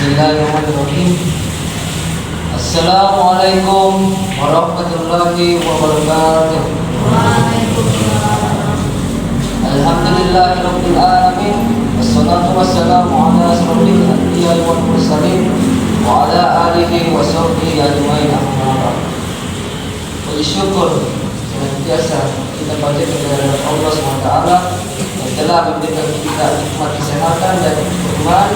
Bismillahirrahmanirrahim. Assalamualaikum warahmatullahi wabarakatuh. Alhamdulillahirabbil alamin. Wassalatu wassalamu ala asyrofil anbiya'i wal mursalin wa ala alihi wa sahbihi ajmain. Puji syukur senantiasa kita panjatkan kepada Allah SWT yang telah memberikan kita nikmat kesehatan dan iman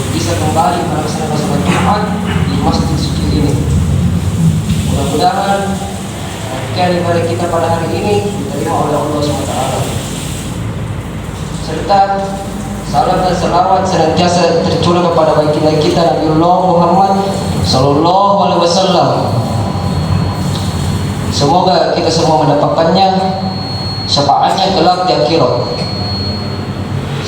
bisa kembali melaksanakan salat Jumat di masjid suci ini. Mudah-mudahan rangkaian ibadah kita pada hari ini diterima oleh Allah SWT. Serta salam dan salawat senantiasa tercurah kepada baginda kita Nabiullah Muhammad Sallallahu Alaihi Wasallam. Semoga kita semua mendapatkannya, syafaatnya kelak di akhirat.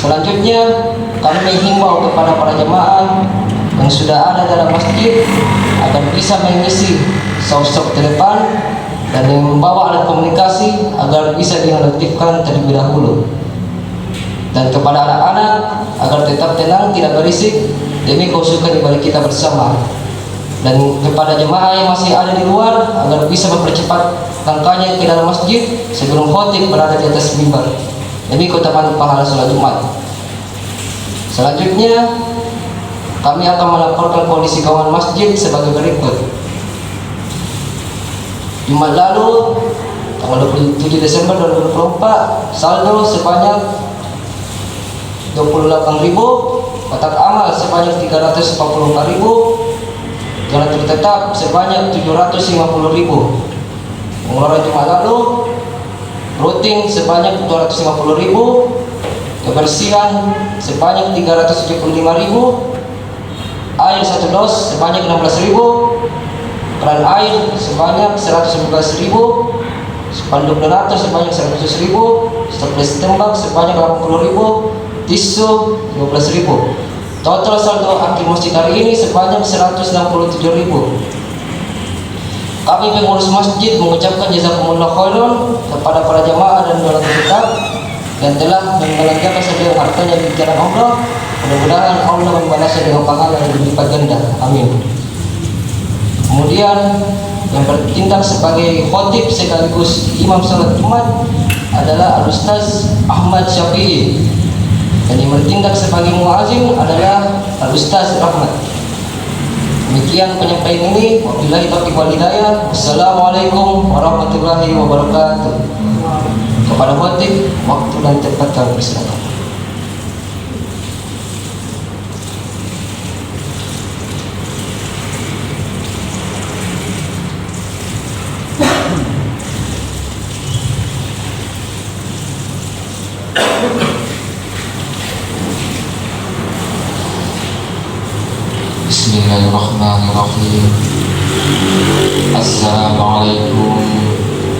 Selanjutnya kami menghimbau kepada para jemaah yang sudah ada dalam masjid agar bisa mengisi saf-saf depan dan yang membawa alat komunikasi agar bisa dinotifkan terlebih dahulu. Dan kepada anak-anak agar tetap tenang, tidak berisik demi keusukan ibadah kita bersama. Dan kepada jemaah yang masih ada di luar agar bisa mempercepat langkahnya ke dalam masjid sebelum khotib berada di atas mimbar demi keutamaan pahala salat Jumat. Selanjutnya kami akan melaporkan kondisi kawan masjid sebagai berikut. Jumat lalu tanggal 27 Desember 2024 saldo sebanyak 28.000, kotak amal sebanyak 344.000, donatur tetap sebanyak 750.000. Pengeluaran Jumat lalu rutin sebanyak 250.000, kebersihan sebanyak 375.000, air 1 dos sebanyak 16.000, keran air sebanyak 111.000, spanduk donatur sebanyak 100.000, stoples tembak sebanyak 80.000, tisu 12.000. Total saldo akhir masjid hari ini sebanyak 167.000. Kami pengurus masjid mengucapkan jazakumullah khairan kepada para jamaah dan donatur tetap yang telah membelanjakan sebagian hartanya di jalan Allah. Mudah-mudahan Allah membalasnya dengan pahala yang berlipat ganda. Amin. Kemudian yang bertindak sebagai khotib sekaligus imam salat Jumat adalah Al-Ustaz Ahmad Syafi'i, dan yang bertindak sebagai muazzin adalah Al-Ustaz Rahmat. Demikian penyampaian ini. Wabillahi taufiq wal hidayah. Wassalamualaikum warahmatullahi wabarakatuh. Kepada khotib, waktu dan tempat kami persilakan. Bismillahirrahmanirrahim. Assalamualaikum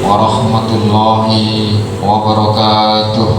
warahmatullahi wabarakatuh.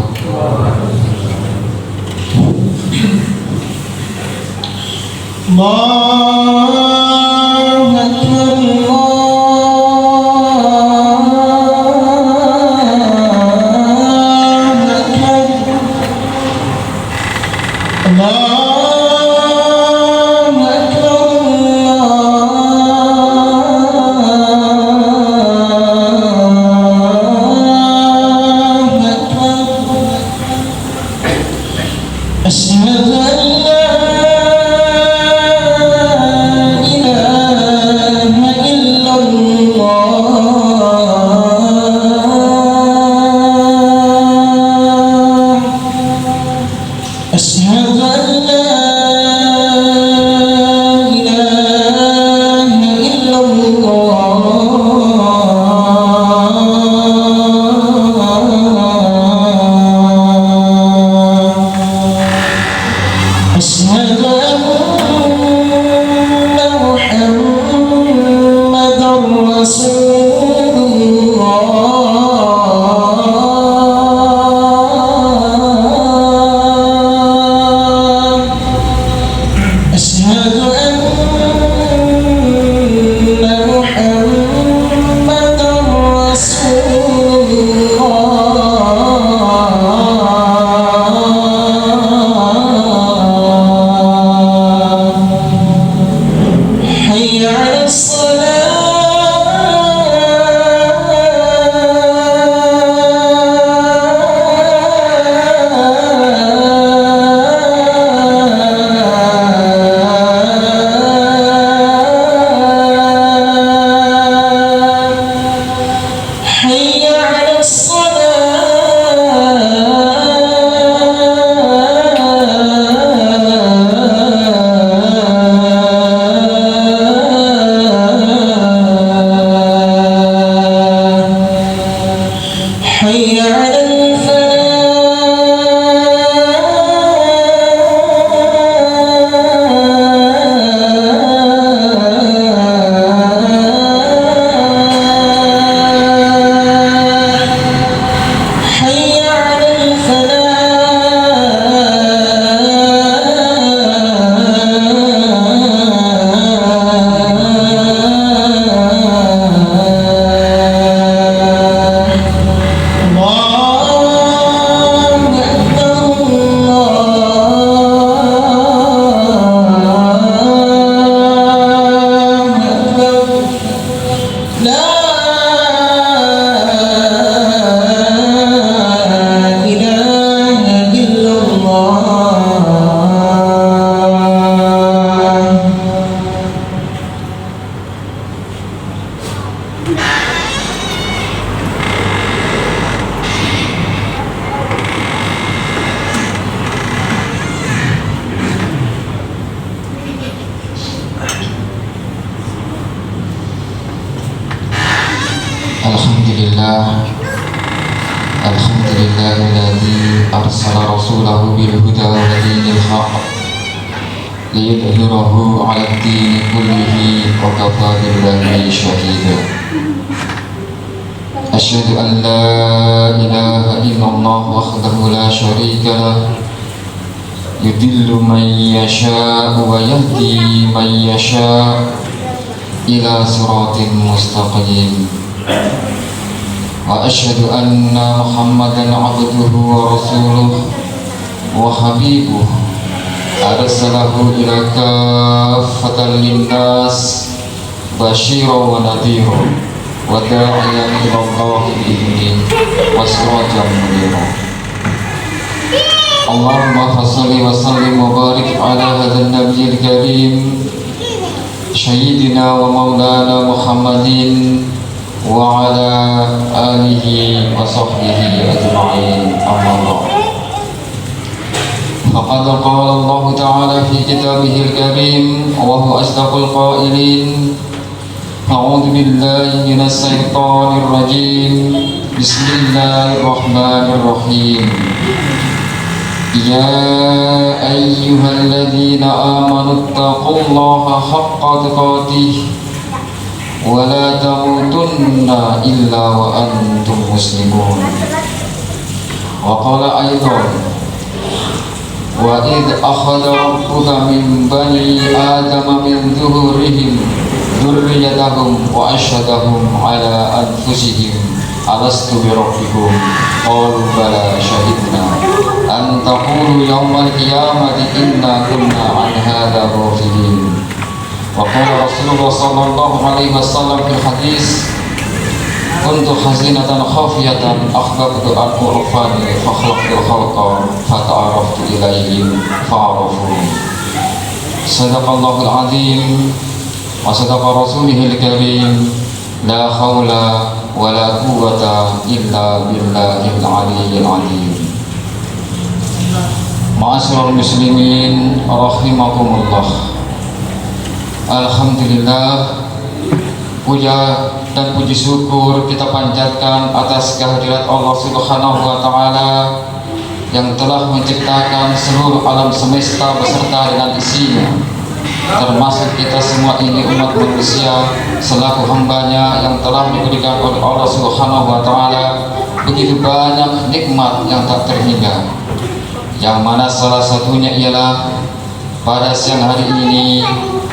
أرسل رسوله بالهدى ودين الحق ليظهره على الدين كله وكفى بالله شهيدا. أشهد أن لا إله إلا الله وحده لا شريك له يضل من يشاء ويهدي من يشاء إلى صراط مستقيم. وأشهد أن محمدا عبده ورسوله وحبيبه أرسله إلى كافة للناس بشيرا ونذيرا وداعيا إلى الله بإذنه وسراجا منيرا. اللهم صل وسلم وبارك على هذا النبي الكريم سيدنا ومولانا محمد وعلى آله وصحبه أجمعين. أما بعد، فقد قال الله تعالى في كتابه الكريم وهو أصدق القائلين: أعوذ بالله من الشيطان الرجيم، بسم الله الرحمن الرحيم. يا أيها الذين آمنوا اتقوا الله حق تقاته ولا تموتن إلا وأنتم مسلمون. وقال أيضا: وإذ أخذ ربك من بني آدم من ظهورهم ذريتهم وأشهدهم على أنفسهم ألست بربكم قالوا بلى شهدنا أن تقولوا يوم القيامة إنا كنا عن هذا غافلين. وقال رسول الله صلى الله عليه وسلم في الحديث: كنت حزينة خافية أحببت أن أعرفني فخلقت الخلق فتعرفت إليهم فعرفوني. صدق الله العظيم وصدق رسوله الكريم. لا حول ولا قوة إلا بالله العلي العظيم. Ma'asyiral muslimin rahimakumullah. Alhamdulillah, puja dan puji syukur kita panjatkan atas kehadirat Allah Subhanahu wa taala yang telah menciptakan seluruh alam semesta beserta dengan isinya, termasuk kita semua ini umat manusia selaku hambanya yang telah diberikan oleh Allah Subhanahu wa taala begitu banyak nikmat yang tak terhingga, yang mana salah satunya ialah pada siang hari ini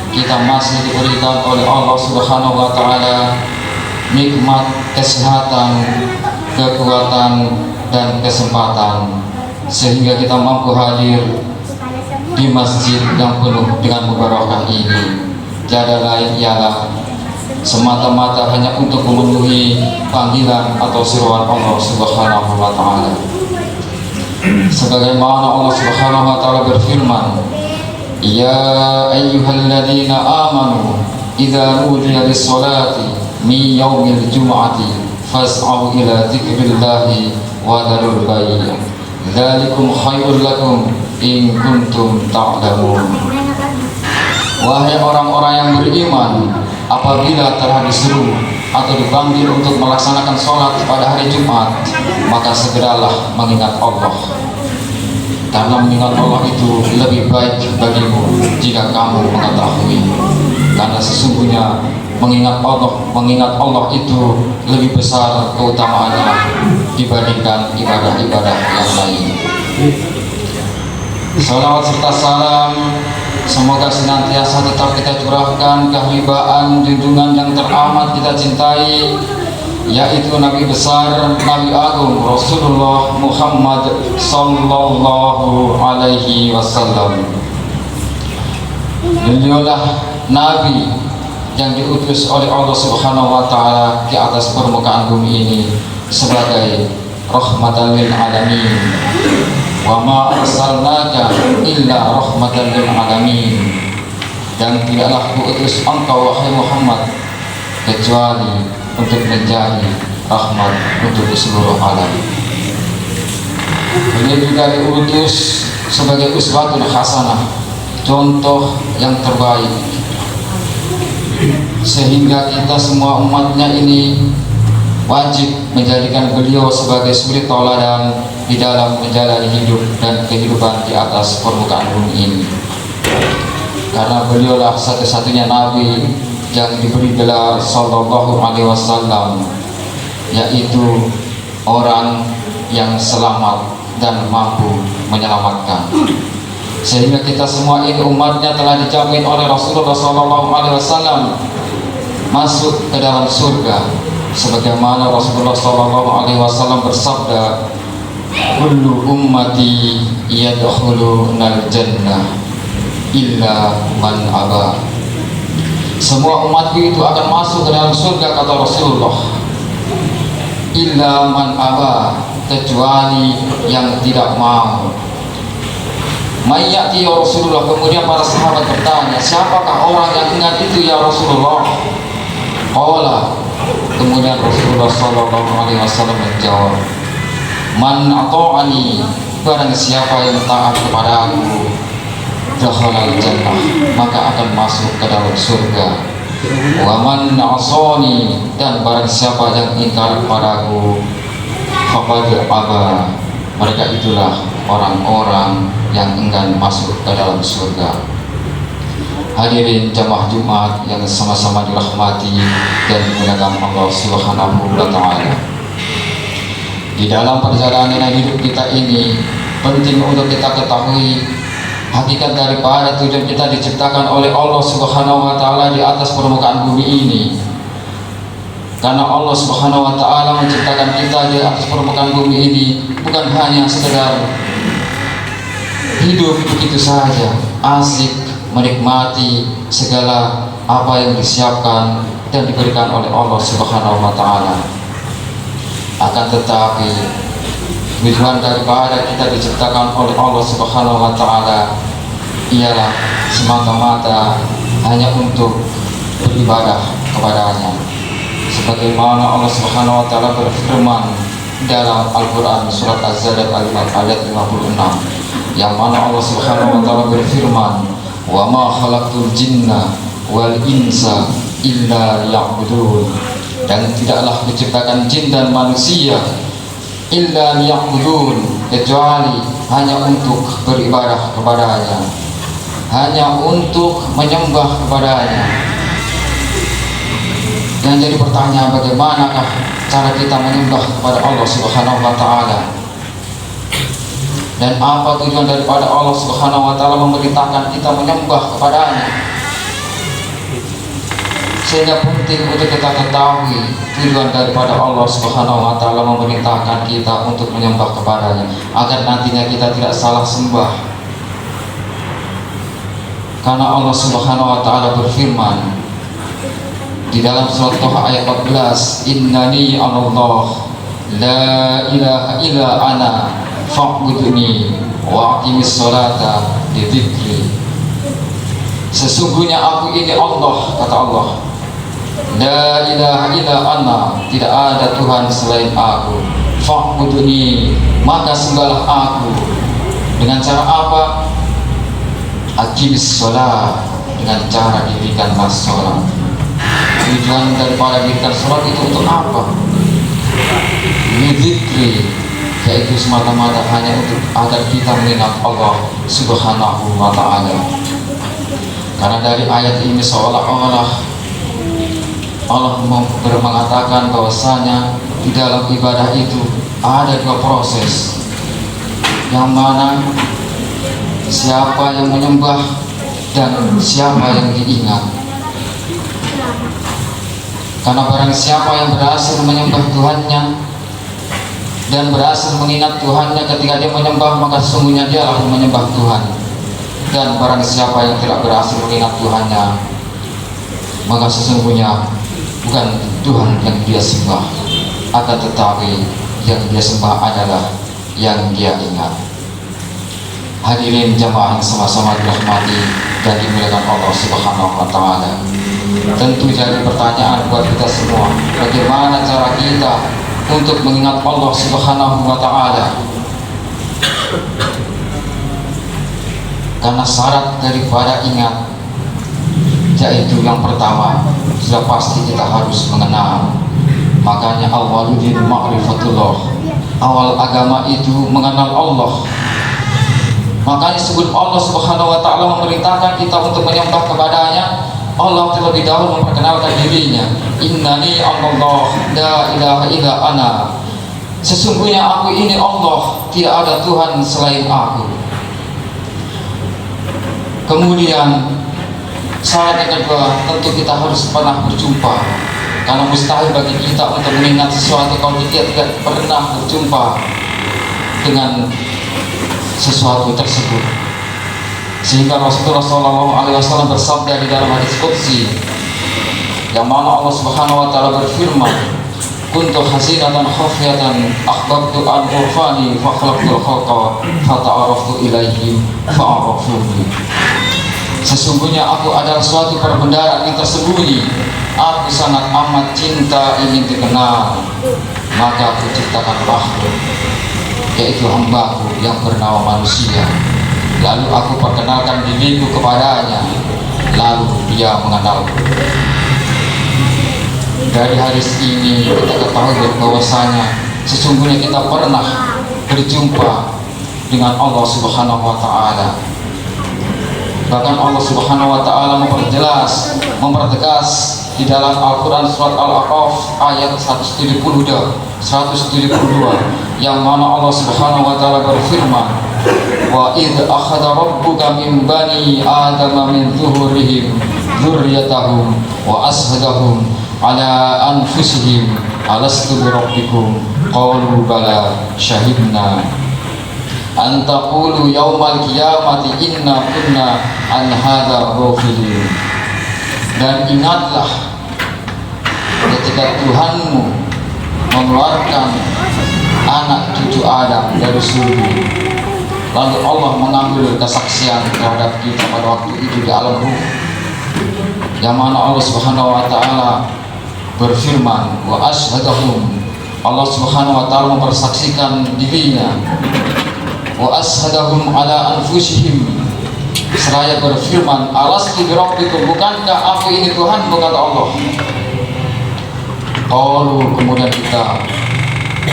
kita masih diberikan oleh Allah Subhanahu wa taala nikmat kesehatan, kekuatan dan kesempatan sehingga kita mampu hadir di masjid yang penuh dengan mubarakah ini. Tiada lain ialah semata-mata hanya untuk memenuhi panggilan atau seruan Allah Subhanahu wa taala. Sebagaimana Allah Subhanahu wa taala berfirman: Ya ayyuhalladzina amanu idza nudiya lis-salati min yaumil jum'ati fas'au ila dzikrillahi wa dzarul bai'. Dzalikum khairul lakum in kuntum ta'lamun. Wahai orang-orang yang beriman, apabila telah disuruh atau dipanggil untuk melaksanakan sholat pada hari Jumat, maka segeralah mengingat Allah. Karena mengingat Allah itu lebih baik bagimu jika kamu mengetahui. Karena sesungguhnya mengingat Allah itu lebih besar keutamaannya dibandingkan ibadah-ibadah yang lain. Salawat serta salam semoga senantiasa tetap kita curahkan kehibaan junjungan yang teramat kita cintai, yaitu Nabi besar, Nabi agung Rasulullah Muhammad sallallahu alaihi wasallam. Beliaulah Nabi yang diutus oleh Allah Subhanahu wa taala di atas permukaan bumi ini sebagai rahmatan lil alamin. Wa ma arsalnaka illa rahmatan lil alamin. Dan tidaklah kuutus engkau wahai Muhammad kecuali untuk menjadi rahmat untuk seluruh alam. Beliau juga diutus sebagai uswatun hasanah, contoh yang terbaik, sehingga kita semua umatnya ini wajib menjadikan beliau sebagai suri tauladan di dalam menjalani hidup dan kehidupan di atas permukaan bumi ini. Karena beliaulah satu-satunya Nabi yang diberi gelar Sallallahu Alaihi Wasallam, yaitu orang yang selamat dan mampu menyelamatkan. Sehingga kita semua ini umatnya telah dijamin oleh Rasulullah Sallallahu Alaihi Wasallam masuk ke dalam surga, sebagaimana Rasulullah Sallallahu Alaihi Wasallam bersabda, "Kullu ummati yadkhulunal jannah illa man aba." Semua umatku itu akan masuk ke dalam surga, kata Rasulullah, illa man aba, kecuali yang tidak mau. Mayyati ya Rasulullah. Kemudian para sahabat bertanya, siapakah orang yang ingat itu ya Rasulullah? Qala, kemudian Rasulullah Sallallahu Alaihi Wasallam menjawab, man ata'ani, barang siapa yang taat kepada aku, dakhalal jannah, maka akan masuk ke dalam surga. Wa man asani, dan barang siapa yang ingkar kepadaku, faqad aba, mereka itulah orang-orang yang enggan masuk ke dalam surga. Hadirin jamaah Jumat yang sama-sama dirahmati dan dimuliakan Allah Subhanahu wa Ta'ala. Di dalam perjalanan hidup kita ini penting untuk kita ketahui hakikat daripada tujuan kita diciptakan oleh Allah Subhanahu wa Ta'ala di atas permukaan bumi ini. Karena Allah Subhanahu wa Ta'ala menciptakan kita di atas permukaan bumi ini bukan hanya sekedar hidup begitu saja, asik menikmati segala apa yang disiapkan dan diberikan oleh Allah Subhanahu wa Ta'ala. Akan tetapi tujuan daripada kita diciptakan oleh Allah Subhanahu wa Ta'ala ialah semata-mata hanya untuk beribadah kepadanya, sebagaimana Allah Subhanahu wa Ta'ala berfirman dalam Al-Quran surat Az-Zariyat ayat 56, yang mana Allah Subhanahu wa Ta'ala berfirman, wa ma khalaqtul jinna wal insa illa liya'budun, dan tidaklah kuciptakan jin dan manusia illa liya'budun, kecuali hanya untuk beribadah kepadanya, hanya untuk menyembah kepadanya. Yang jadi pertanyaan, bagaimanakah cara kita menyembah kepada Allah Subhanahu wa Ta'ala? Dan apa tujuan daripada Allah Subhanahu wa Ta'ala memerintahkan kita menyembah kepadanya? Sehingga penting untuk kita ketahui tujuan daripada Allah Subhanahu wa Ta'ala memerintahkan kita untuk menyembah kepadanya, agar nantinya kita tidak salah sembah. Karena Allah Subhanahu wa Ta'ala berfirman di dalam surat Toha ayat 14, innani anallah la ilaha illa ana fa'buduni wa aqimis sholata li dzikri. Sesungguhnya aku ini Allah, kata Allah, la ilaha illa ana, tidak ada Tuhan selain aku, fa'buduni, maka sembahlah aku. Dengan cara apa? Aqimis sholat, dengan cara dirikanlah sholat. Tujuan daripada dirikan sholat itu untuk apa? Li dzikri, yaitu semata-mata hanya untuk agar kita mengingat Allah Subhanahu wa Ta'ala. Karena dari ayat ini seolah-olah Allah mengatakan bahwasanya di dalam ibadah itu ada dua proses, yang mana siapa yang menyembah dan siapa yang diingat. Karena barang siapa yang berhasil menyembah Tuhannya dan berhasil mengingat Tuhannya ketika dia menyembah, maka sesungguhnya dia akan menyembah Tuhan. Dan barang siapa yang tidak berhasil mengingat Tuhannya, maka sesungguhnya bukan Tuhan yang dia sembah, akan tetapi yang dia sembah adalah yang dia ingat. Hadirin jamaah yang sama-sama dirahmati dan dimuliakan Allah Subhanahu wa Ta'ala. Tentu jadi pertanyaan buat kita semua, bagaimana cara kita untuk mengingat Allah Subhanahu wa Ta'ala? Karena syarat daripada ingat, yaitu yang pertama, sudah pasti kita harus mengenal. Makanya al-waludin ma'rifatullah, awal agama itu mengenal Allah. Makanya disebut Allah Subhanahu wa Ta'ala memerintahkan kita untuk menyembah kepadanya. Allah terlebih dahulu memperkenalkan dirinya, innani Allah la ilaha illa ana, sesungguhnya aku ini Allah, tidak ada Tuhan selain aku. Kemudian syarat yang kedua, tentu kita harus pernah berjumpa, karena mustahil bagi kita untuk mengingat sesuatu kalau kita tidak pernah berjumpa dengan sesuatu tersebut. Sehingga Rasulullah SAW bersabda di dalam hadis qudsi, yang mana Allah Subhanahu wa Ta'ala berfirman, kuntu hazinatan khafiyatan akhbabtu an urfani fa khalaqtul khalqa fa ta'araftu ilaihim fa arafuni. Sesungguhnya aku adalah suatu perbendaharaan yang tersembunyi, aku sangat amat cinta ingin dikenal, maka aku ciptakan makhluk, yaitu hambaku yang bernama manusia, lalu aku perkenalkan diriku kepadanya, lalu dia mengenalku. Dari hadis ini kita ketahui bahwasanya sesungguhnya kita pernah berjumpa dengan Allah Subhanahu wa Ta'ala. Bahkan Allah Subhanahu wa Ta'ala mempertegas di dalam Al-Quran surat Al-A'raf ayat 172 yang mana Allah Subhanahu wa Ta'ala berfirman, wa idh akhadha rabbuka min bani adama min zuhurihim dzurriyyatahum wa ashhadahum ala anfusihim alastu bi rabbikum qalu bala syahidna an taqulu yaumal qiyamati inna kunna an hadza ghafilin. Dan ingatlah ketika Tuhanmu mengeluarkan anak cucu Adam dari surga, lalu Allah mengambil kesaksian terhadap kita pada waktu itu di alam ruh, yang mana Allah Subhanahu wa Ta'ala berfirman, wa ashhadahum, Allah Subhanahu wa Ta'ala mempersaksikan dirinya, wa ashhadahum ala anfusihim, seraya berfirman, alastu bi rabbikum, bukankah aku ini Tuhan, kata Allah. Qalu, kemudian kita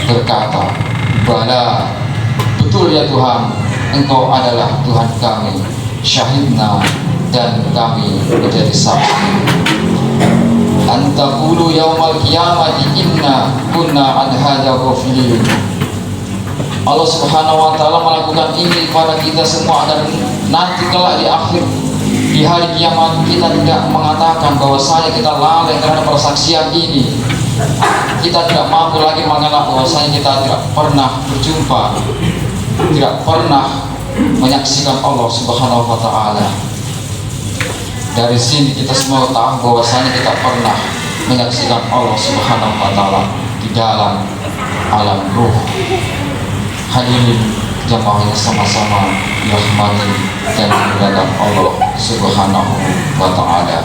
berkata, bala, betul ya Tuhan, Engkau adalah Tuhan kami, syahidna, dan kami menjadi saksi. Antaqulu yaumal qiyamati inna kunna an hadza ghafilin. Allah Subhanahu wa Ta'ala melakukan ini kepada kita semua, dan nanti kelak di akhir, di hari kiamat, kita tidak mengatakan bahwasanya kita lalai terhadap persaksian ini. Kita tidak mampu lagi mengenal bahwasanya kita tidak pernah berjumpa, tidak pernah menyaksikan Allah Subhanahu wa Ta'ala. Dari sini kita semua tahu bahwasanya kita pernah menyaksikan Allah Subhanahu wa Ta'ala di dalam alam ruh. Hadirin jamaah yang sama-sama dirahmati dan dimuliakan Allah Subhanahu wa Ta'ala.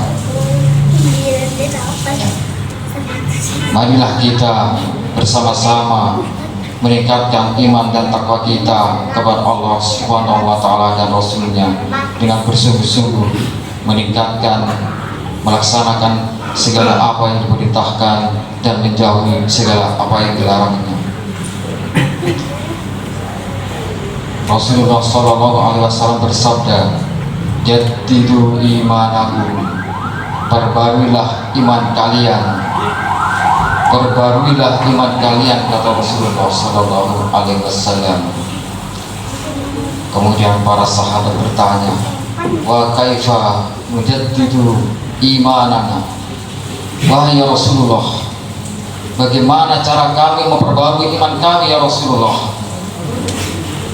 Marilah kita bersama-sama meningkatkan iman dan takwa kita kepada Allah Subhanahu wa Ta'ala dan Rasulnya dengan bersungguh-sungguh meningkatkan, melaksanakan segala apa yang diperintahkan dan menjauhi segala apa yang dilarangnya. Rasulullah SAW bersabda, jaddidu imanakum, perbaruilah iman kalian, perbaruilah iman kalian, kata Rasulullah SAW. Kemudian para sahabat bertanya, wa kaifa nujaddidu imanana, wahai ya Rasulullah, bagaimana cara kami memperbarui iman kami ya Rasulullah?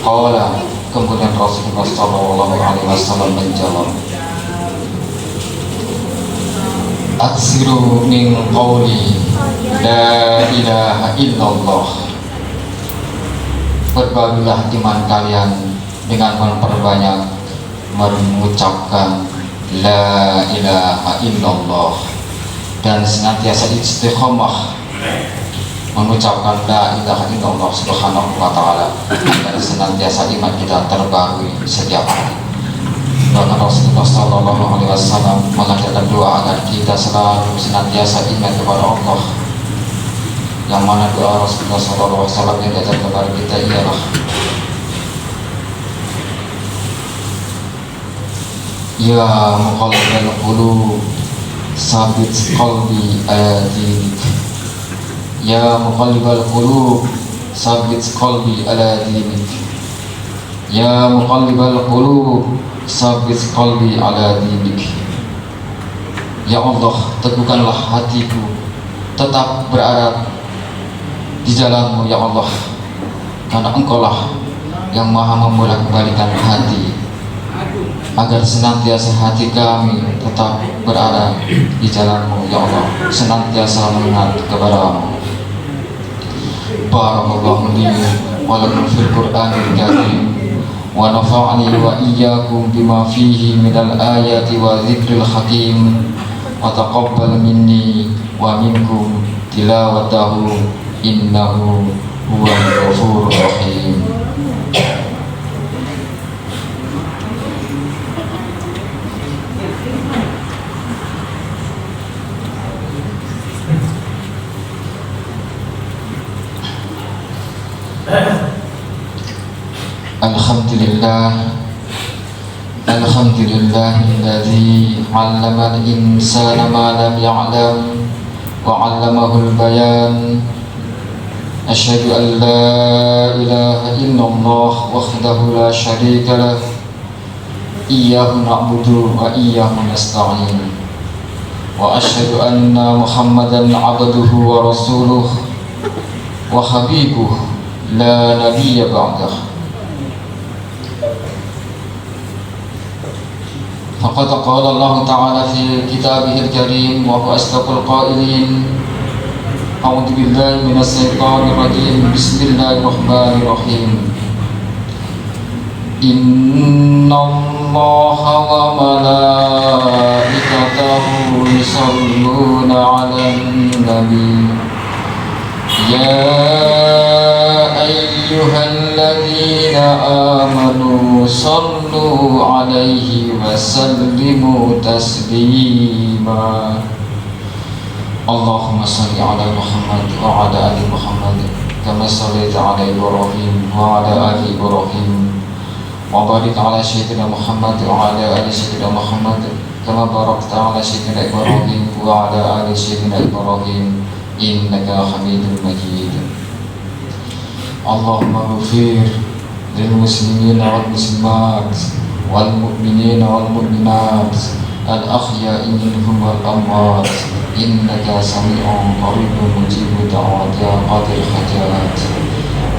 Qala, kemudian Rasulullah SAW menjawab, aksiru min qawli la ilaha illallah, perbaruilah iman kalian dengan memperbanyak mengucapkan la ilaha illallah, dan senantiasa istiqomah mengucapkan la ilaha illallah Subhanahu wa Ta'ala, agar senantiasa iman kita terbarui setiap hari. Bahkan Rasulullah SAW mengajarkan doa agar kita selalu senantiasa ingat kepada Allah, yang mana doa Rasulullah SAW yang diajar kepada kita ialah ya muqallibal qulub sabit qalbi ala dinik, ya muqallibal qulub sabit qalbi ala dinik, ya muqallibal qulub sabit qalbi ala dinik. Ya Allah, teguhkanlah hatiku tetap berada di jalan-Mu ya Allah, karena Engkaulah yang maha membolak-balikan hati, agar senantiasa hati kami tetap berada di jalan-Mu ya Allah, senantiasa mengingat kepada-Mu. Barakallahu li wa lakum fil Qur'anil karim wa nafa'ani wa iyyakum bima fihi minal ayati wa dzikril hakim wa taqabbal minni wa minkum tilawatahu innahu huwal ghafurur rahim. Alhamdulillahilladzi 'allamal insana ma lam ya'lam wa 'allamahul bayan. Asyhadu an la ilaha illallah wahdahu la syarika lah, iyyahu na'budu wa iyyahu nasta'in, wa asyhadu anna Muhammadan 'abduhu wa rasuluh wa habibuh la nabiyya ba'dah. Faqad qala Allah Ta'ala fi kitabihil karim wa huwa asdaqul qailin. A'udzu billahi minas syaitonir rajim. Bismillahirrahmanirrahim. Innallaha wa malaikatahu yusholluna 'alan nabi. Ya ayyuhalladzina amanu sallu 'alaihi wa sallimu taslima. Allahumma salli 'ala Muhammad wa 'ala ali Muhammad kama shallaita 'ala Ibrahim wa 'ala ali Ibrahim, wa barik 'ala sayyidina Muhammad wa 'ala ali sayyidina Muhammad kama barakta 'ala sayyidina Ibrahim wa 'ala ali sayyidina Ibrahim innaka Hamidum Majid. Allahumma ghfir lil muslimina wal muslimat wal mu'minina wal mu'minat al ahya'i minhum wal amwat innaka sami'un qaribun mujibud da'wat ya qadir hajat.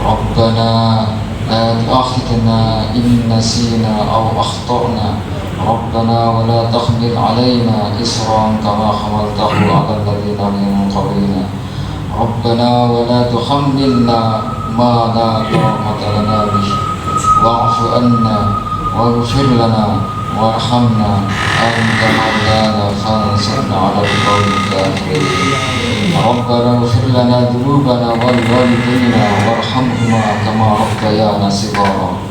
Rabbana la tu'akhidhna in nasina aw akhtana, Rabbana wa la tahmil 'alaina isran kama hamaltahu 'ala alladhina min qablina, Rabbana wa la tuhammilna ma la taqata lana bih, wa'fu anna waghfir lana warhamna anta maulana fansurna 'ala al-qawmil kafirin. Rabbana ighfir lana dhunubana wal walidayna warhamhuma kama rabbayana shighara.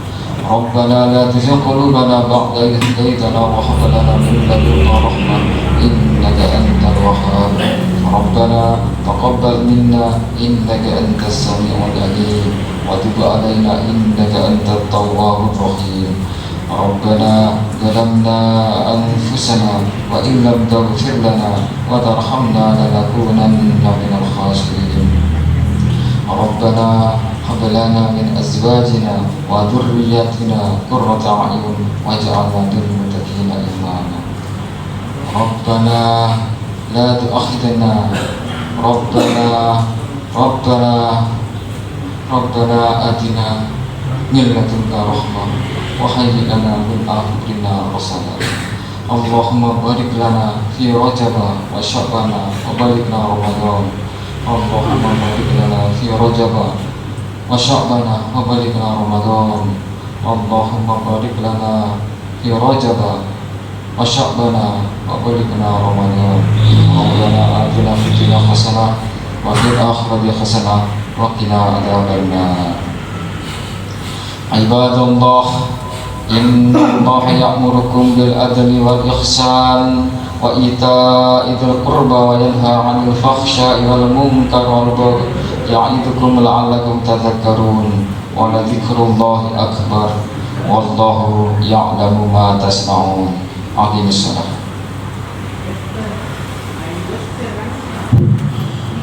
Rabbana la tuzigh qulubana ba'da idh hadaytana wa hab lana min ladunka rahmah innaka antal wahhab. Rabbana taqabbal minna innaka antas sami'ul 'alim wa tub 'alaina innaka antat tawwabur rahim. Rabbana zalamna anfusana wa in lam taghfir lana wa tarhamna lanakunanna minal khasirin. Rabbana hab lana min azwajina wa dhurriyyatina qurrata a'yun waj'alna lil muttaqina imama. Rabbana la tu'akhidhna Rabbana atina min ladunka rahmah wa hayyi lana min amrina rashada. Allahumma barik lana fi Rajab wa Sya'ban wa balighna Ramadan. Allahumma barik lana fi Rajab wa Sya'ban wa balighna Ramadan. Allahumma barik lana fi Rajab wa Sya'ban wa balighna Ramadan. Rabbana atina fid dunya hasanah wa fil akhirati hasanah wa qina adzabannar. Ibadallah, innallaha ya'murukum bil adli wal ihsan wa ita'i dzil qurba wa yanha 'anil fakhsha'i wal munkar wal baghi يعظكم لعلكم تذكرون ولذكر الله أكبر والله يعلم ما تصنعون. أقيموا الصلاة.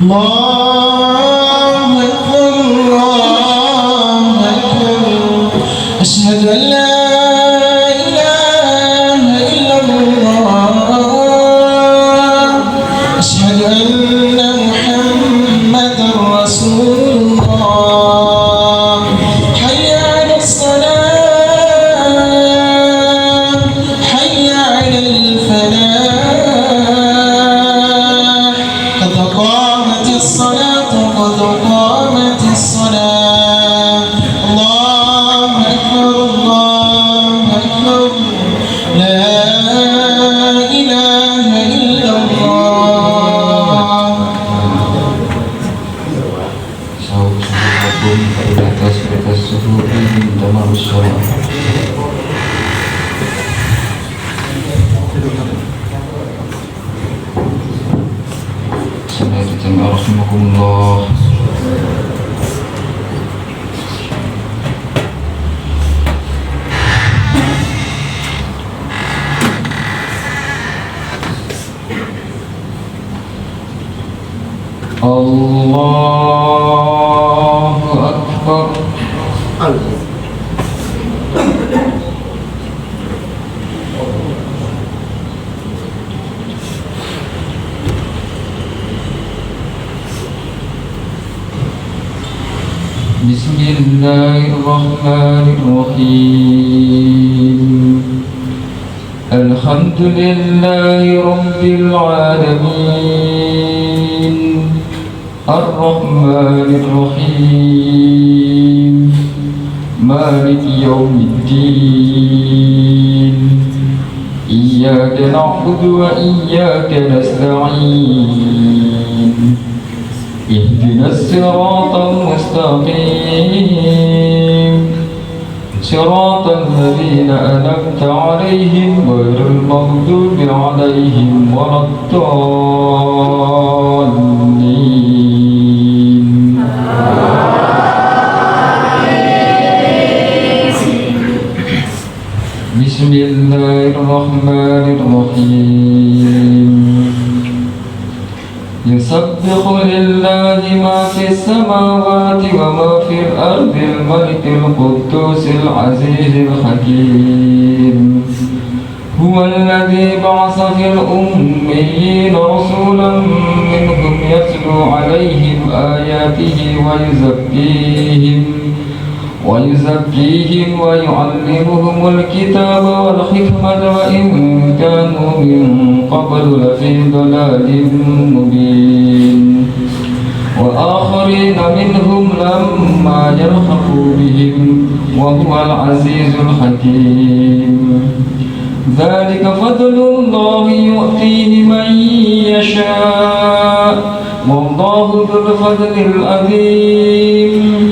الله أكبر الله أكبر أشهد أن لا إله إلا الله أشهد أن محمدا رسول الله حي على الصلاة حي على الفلاح قد قامت الصلاة قد قامت الصلاة الله أكبر الله أكبر لا إله إلا الله. Saujudakum batas suhu ini dalam sholat. Assalamualaikum warahmatullahi Allahu Akbar. Bismillahirrahmanirrahim. Alhamdulillahi Rabbil Alamin Ar-Rahmanir-Rahim Maliki Yawmiddin Iyyaka na'budu wa iyyaka nasta'in Ihdinas siratal mustaqim Siratal ladzina an'amta 'alaihim ghairil maghdubi 'alaihim waladdallin. Bismillahirrahmanirrahim. Yusabbihu lillahi ma fis samawati wa ma fil ardil malikil quddusil azizil hakim. Huwa alladhi ba'atha fil ummiyyin rasulan minhum yatlu 'alayhim ayatihi wa yuzakkihim wa yu'allimuhumul kitaba wal hikmata wa in kanu min qablu lafi dhalalin mubin wa akharina minhum lamma yalhaqu bihim wa huwal azizul hakim. Dzalika fadlullahi yu'tihi man yasha' wallahu dzul fadlil 'azim.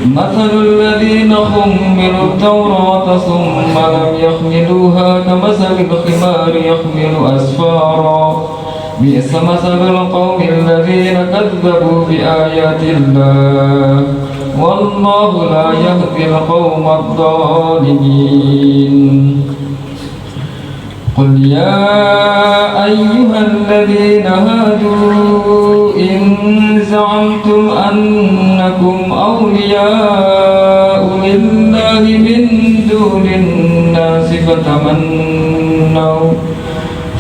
مثل الذين حملوا التوراة ثم لم يحملوها كمثل الحمار يحمل أسفارا بئس مثل القوم الذين كذبوا بآيات الله والله لا يهدي القوم الظالمين. قل يا أيها الذين هادوا إن زعمتم أنكم أولياء لله من دون الناس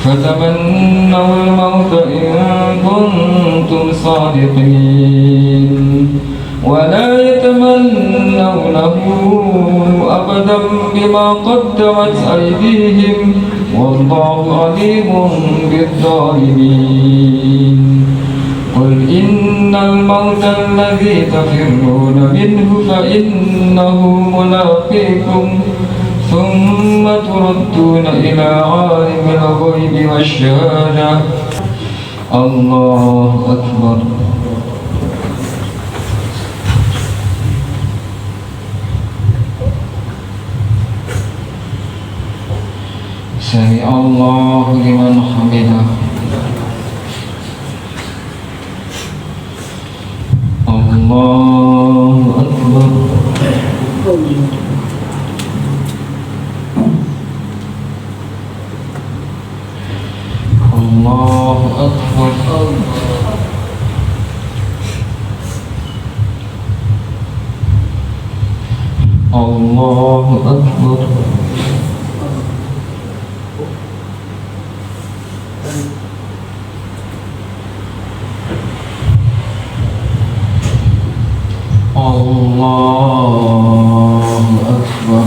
فتمنوا الموت إن كنتم صادقين ولا يتمنونه أبدا بما قدمت أيديهم والله عليم بالظالمين. قل إن الموت الذي تفرون منه فإنه ملاقيكم ثم تردون إلى عالم الغيب والشهادة. الله أكبر. سمع الله لمن حمده. الله أكبر الله أكبر الله أكبر الله أكبر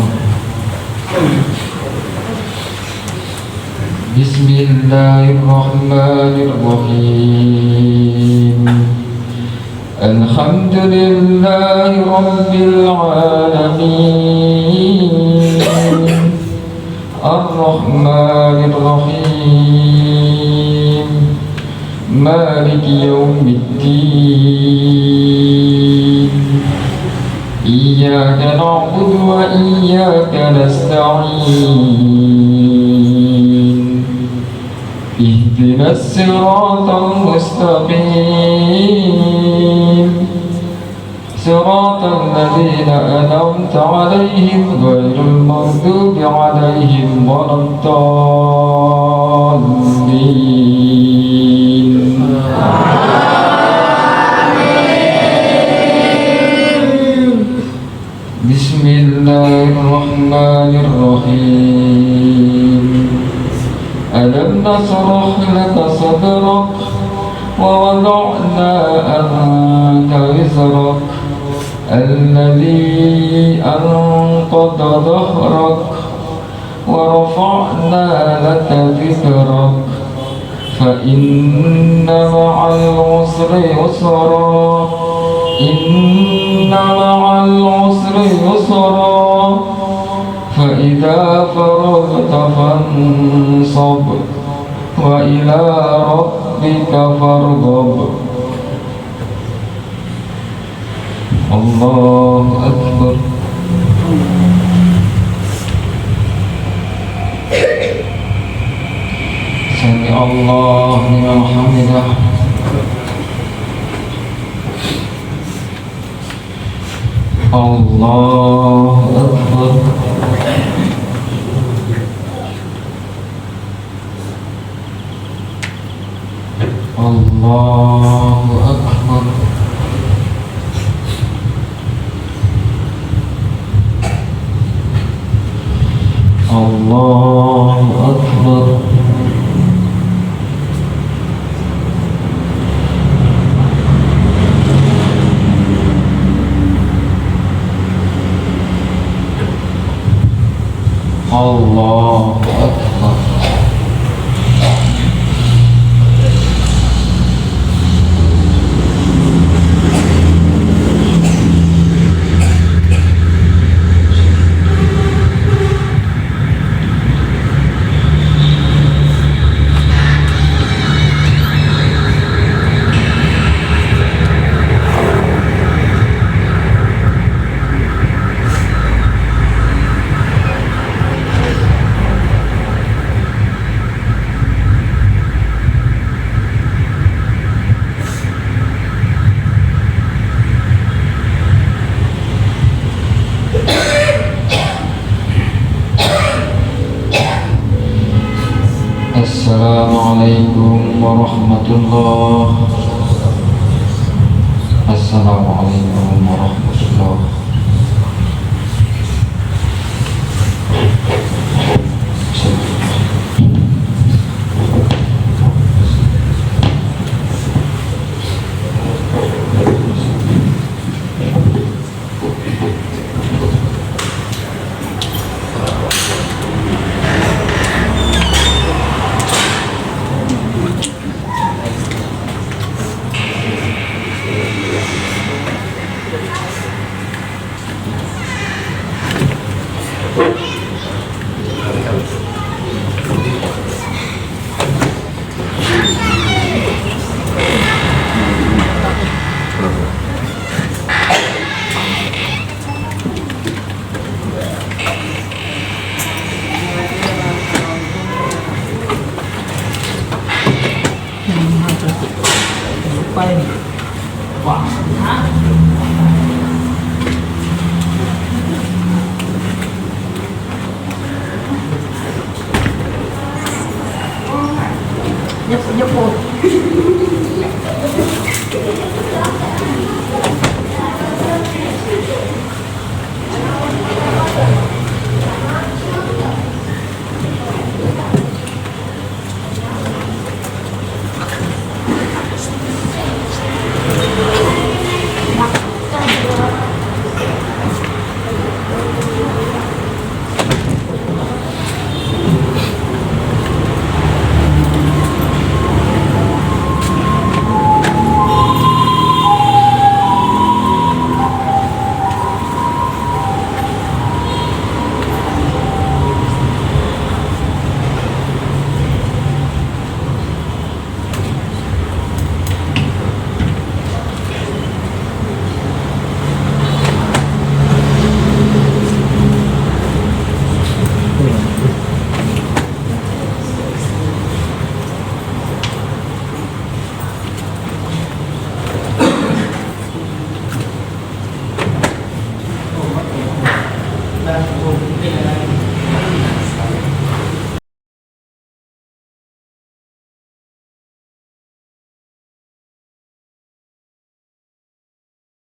بسم الله الرحمن الرحيم الحمد لله رب العالمين الرحمن الرحيم مالك يوم الدين إياك نعبد وإياك نستعين اهدنا الصراط المستقيم صراط الذين أنعمت عليهم غير المغضوب عليهم ولا الضالين بسم الله الرحمن الرحيم ألم نشرح لك صدرك ووضعنا عنك وزرك الذي أنقض ظهرك ورفعنا لك ذكرك فإن مع العسر يسرا إن مع العسر يسرا فإذا فرغت فانصب وإلى ربك فارغب الله أكبر سمع الله لمن حمده الله أكبر الله أكبر الله أكبر الله أكبر Assalamualaikum warahmatullah. Assalamualaikum warahmatullah. Wah. Nah,